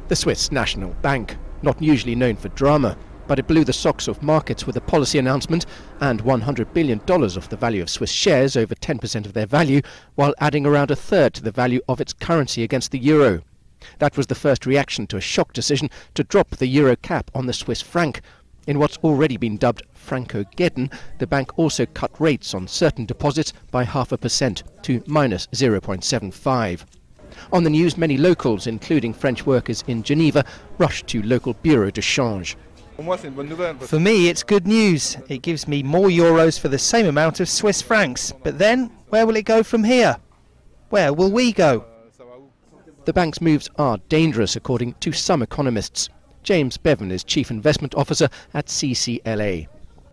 The Swiss National Bank, not usually known for drama, but it blew the socks off markets with a policy announcement and $100 billion off the value of Swiss shares, over 10% of their value, while adding around a third to the value of its currency against the euro. That was the first reaction to a shock decision to drop the euro cap on the Swiss franc. In what's already been dubbed Franco-Geddon, the bank also cut rates on certain deposits by 0.5% to minus 0.75. On the news, many locals, including French workers in Geneva, rushed to local bureaux de change. For me, it's good news. It gives me more euros for the same amount of Swiss francs. But then, where will it go from here? Where will we go? The bank's moves are dangerous, according to some economists. James Bevan is Chief Investment Officer at CCLA.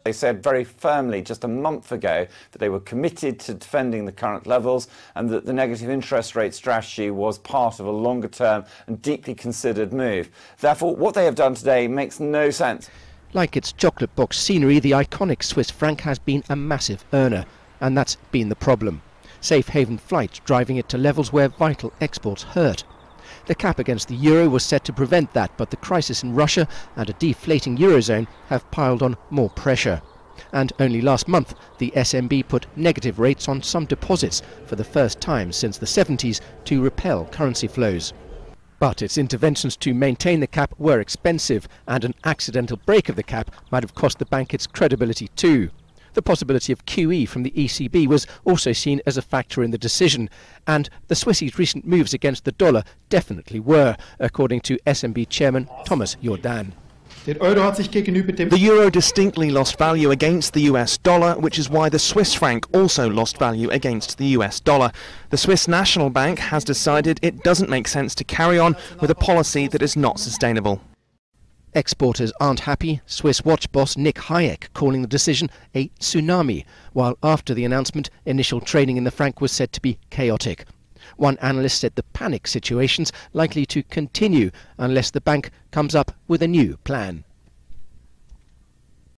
They said very firmly just a month ago that they were committed to defending the current levels and that the negative interest rate strategy was part of a longer term and deeply considered move. Therefore, what they have done today makes no sense. Like its chocolate box scenery, the iconic Swiss franc has been a massive earner, and that's been the problem. Safe haven flight driving it to levels where vital exports hurt. The cap against the euro was set to prevent that, but the crisis in Russia and a deflating eurozone have piled on more pressure. And only last month, the SNB put negative rates on some deposits for the first time since the 70s to repel currency flows. But its interventions to maintain the cap were expensive, and an accidental break of the cap might have cost the bank its credibility too. The possibility of QE from the ECB was also seen as a factor in the decision, and the Swissies' recent moves against the dollar definitely were, according to SNB chairman Thomas Jordan. The euro distinctly lost value against the US dollar, which is why the Swiss franc also lost value against the US dollar. The Swiss National Bank has decided it doesn't make sense to carry on with a policy that is not sustainable. Exporters aren't happy, Swiss watch boss Nick Hayek calling the decision a tsunami, while after the announcement, initial trading in the franc was said to be chaotic. One analyst said the panic situation's likely to continue unless the bank comes up with a new plan.